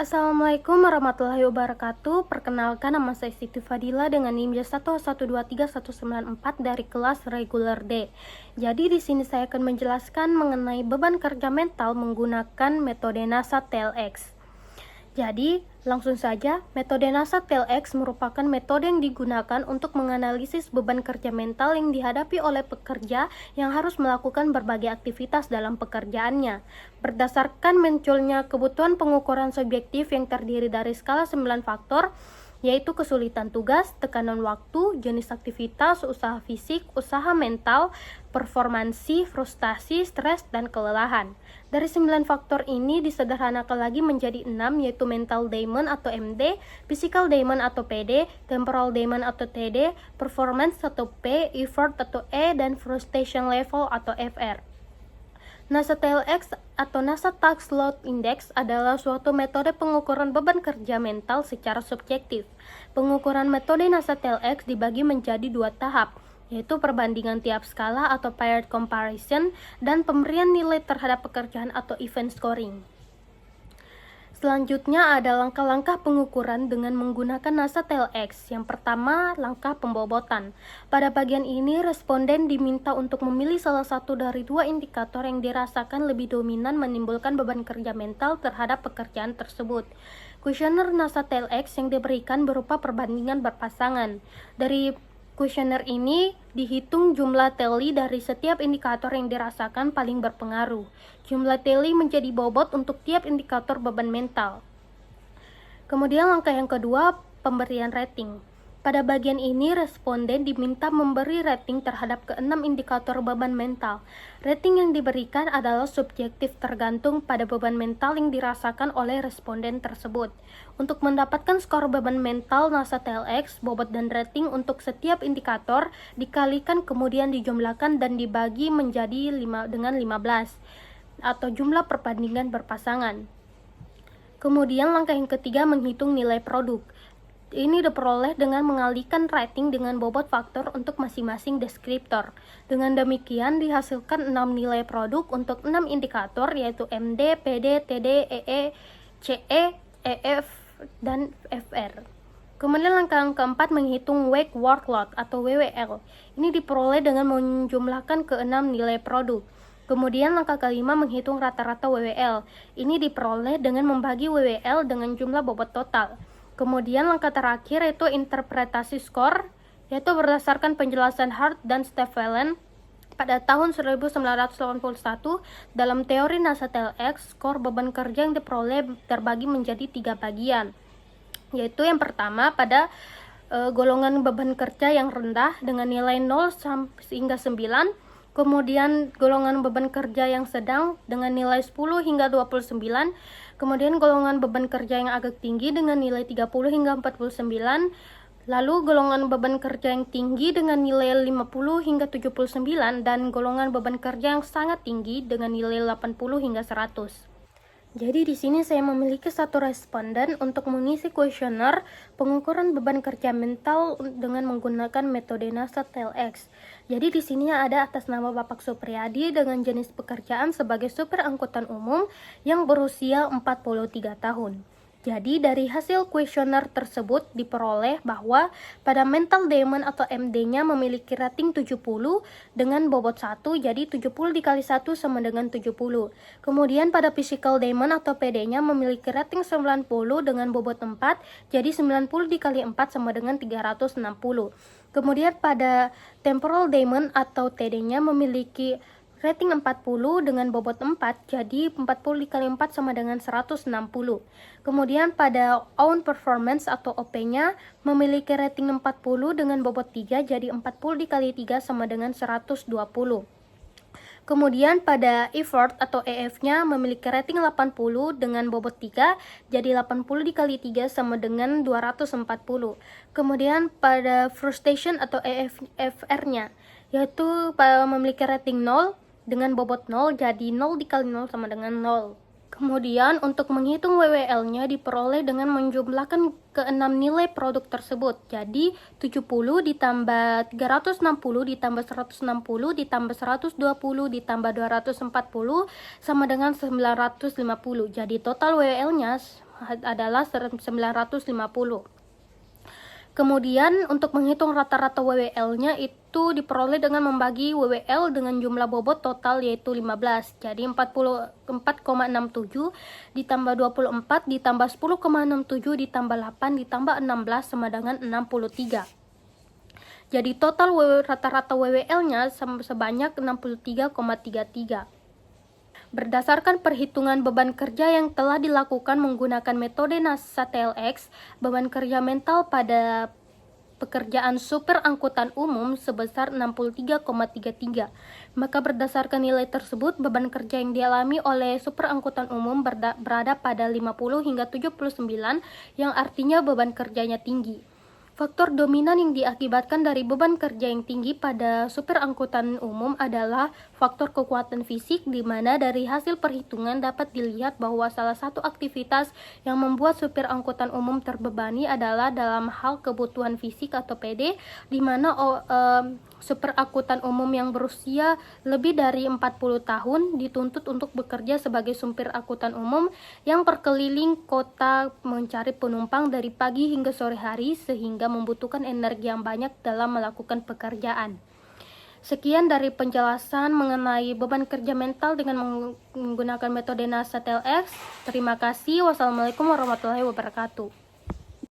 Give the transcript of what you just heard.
Assalamualaikum warahmatullahi wabarakatuh. Perkenalkan, nama saya Siti Fadila dengan NIM 1123194 dari kelas reguler D. Jadi di sini saya akan menjelaskan mengenai beban kerja mental menggunakan metode NASA TLX. Jadi, langsung saja, metode NASA TLX merupakan metode yang digunakan untuk menganalisis beban kerja mental yang dihadapi oleh pekerja yang harus melakukan berbagai aktivitas dalam pekerjaannya. Berdasarkan munculnya kebutuhan pengukuran subjektif yang terdiri dari skala 9 faktor, yaitu kesulitan tugas, tekanan waktu, jenis aktivitas, usaha fisik, usaha mental, performansi, frustasi, stres, dan kelelahan. Dari 9 faktor ini disederhanakan lagi menjadi 6, yaitu mental dimension atau MD, physical dimension atau PD, temporal dimension atau TD, performance atau P, effort atau E, dan frustration level atau FR. NASA TLX atau NASA Task Load Index adalah suatu metode pengukuran beban kerja mental secara subjektif. Pengukuran metode NASA TLX dibagi menjadi 2 tahap, yaitu perbandingan tiap skala atau paired comparison dan pemberian nilai terhadap pekerjaan atau event scoring. Selanjutnya ada langkah-langkah pengukuran dengan menggunakan NASA TLX. Yang pertama, langkah pembobotan. Pada bagian ini, responden diminta untuk memilih salah satu dari 2 indikator yang dirasakan lebih dominan menimbulkan beban kerja mental terhadap pekerjaan tersebut. Kuesioner NASA TLX yang diberikan berupa perbandingan berpasangan. Dari kuesioner ini dihitung jumlah teli dari setiap indikator yang dirasakan paling berpengaruh. Jumlah teli menjadi bobot untuk tiap indikator beban mental. Kemudian langkah yang kedua, pemberian rating. Pada bagian ini, responden diminta memberi rating terhadap ke-6 indikator beban mental. Rating yang diberikan adalah subjektif tergantung pada beban mental yang dirasakan oleh responden tersebut. Untuk mendapatkan skor beban mental NASA TLX, bobot dan rating untuk setiap indikator dikalikan kemudian dijumlahkan dan dibagi menjadi dengan 15 atau jumlah perbandingan berpasangan. Kemudian langkah yang ketiga, menghitung nilai produk. Ini diperoleh dengan mengalihkan rating dengan bobot faktor untuk masing-masing deskriptor. Dengan demikian dihasilkan 6 nilai produk untuk 6 indikator, yaitu MD, PD, TD, EE, CE, EF, dan FR. Kemudian langkah yang keempat, menghitung wake workload atau WWL. Ini diperoleh dengan menjumlahkan ke-6 nilai produk. Kemudian langkah kelima, menghitung rata-rata WWL. Ini diperoleh dengan membagi WWL dengan jumlah bobot total. Kemudian langkah terakhir yaitu interpretasi skor, yaitu berdasarkan penjelasan Hart dan Stevelen pada tahun 1981 dalam teori NASA TLX, skor beban kerja yang diperoleh terbagi menjadi 3 bagian, yaitu yang pertama pada golongan beban kerja yang rendah dengan nilai 0 hingga 9, kemudian golongan beban kerja yang sedang dengan nilai 10 hingga 29, kemudian golongan beban kerja yang agak tinggi dengan nilai 30 hingga 49, lalu golongan beban kerja yang tinggi dengan nilai 50 hingga 79, dan golongan beban kerja yang sangat tinggi dengan nilai 80 hingga 100. Jadi di sini saya memiliki satu responden untuk mengisi kuesioner pengukuran beban kerja mental dengan menggunakan metode NASA TLX. Jadi di sini ada atas nama Bapak Supriyadi dengan jenis pekerjaan sebagai supir angkutan umum yang berusia 43 tahun. Jadi dari hasil kuesioner tersebut diperoleh bahwa pada mental dimension atau MD-nya memiliki rating 70 dengan bobot 1, jadi 70 dikali 1 sama dengan 70. Kemudian pada physical dimension atau PD-nya memiliki rating 90 dengan bobot 4, jadi 90 dikali 4 sama dengan 360. Kemudian pada temporal dimension atau TD-nya memiliki rating 40 dengan bobot 4, jadi 40 dikali 4 sama dengan 160. Kemudian pada own performance atau OP-nya memiliki rating 40 dengan bobot 3, jadi 40 dikali 3 sama dengan 120. Kemudian pada effort atau EF-nya memiliki rating 80 dengan bobot 3, jadi 80 dikali 3 sama dengan 240. Kemudian pada frustration atau EFR-nya, yaitu memiliki rating 0 dengan bobot 0, jadi 0 dikali 0 sama dengan 0. Kemudian untuk menghitung WWL-nya diperoleh dengan menjumlahkan ke-6 nilai produk tersebut. Jadi 70 ditambah 360 ditambah 160 ditambah 120 ditambah 240 sama dengan 950. Jadi total WWL-nya adalah 950. Kemudian untuk menghitung rata-rata WWL-nya itu diperoleh dengan membagi WWL dengan jumlah bobot total yaitu 15. Jadi 44,67 ditambah 24 ditambah 10,67 ditambah 8 ditambah 16 sama dengan 63. Jadi total rata-rata WWL-nya sebanyak 63,33. Berdasarkan perhitungan beban kerja yang telah dilakukan menggunakan metode NASA TLX, beban kerja mental pada pekerjaan supir angkutan umum sebesar 63,33. Maka berdasarkan nilai tersebut, beban kerja yang dialami oleh supir angkutan umum berada pada 50 hingga 79, yang artinya beban kerjanya tinggi. Faktor dominan yang diakibatkan dari beban kerja yang tinggi pada supir angkutan umum adalah faktor kekuatan fisik, di mana dari hasil perhitungan dapat dilihat bahwa salah satu aktivitas yang membuat supir angkutan umum terbebani adalah dalam hal kebutuhan fisik atau PD, di mana supir angkutan umum yang berusia lebih dari 40 tahun dituntut untuk bekerja sebagai supir angkutan umum yang berkeliling kota mencari penumpang dari pagi hingga sore hari, sehingga membutuhkan energi yang banyak dalam melakukan pekerjaan. Sekian dari penjelasan mengenai beban kerja mental dengan menggunakan metode NASA TLX. Terima kasih. Wassalamualaikum warahmatullahi wabarakatuh.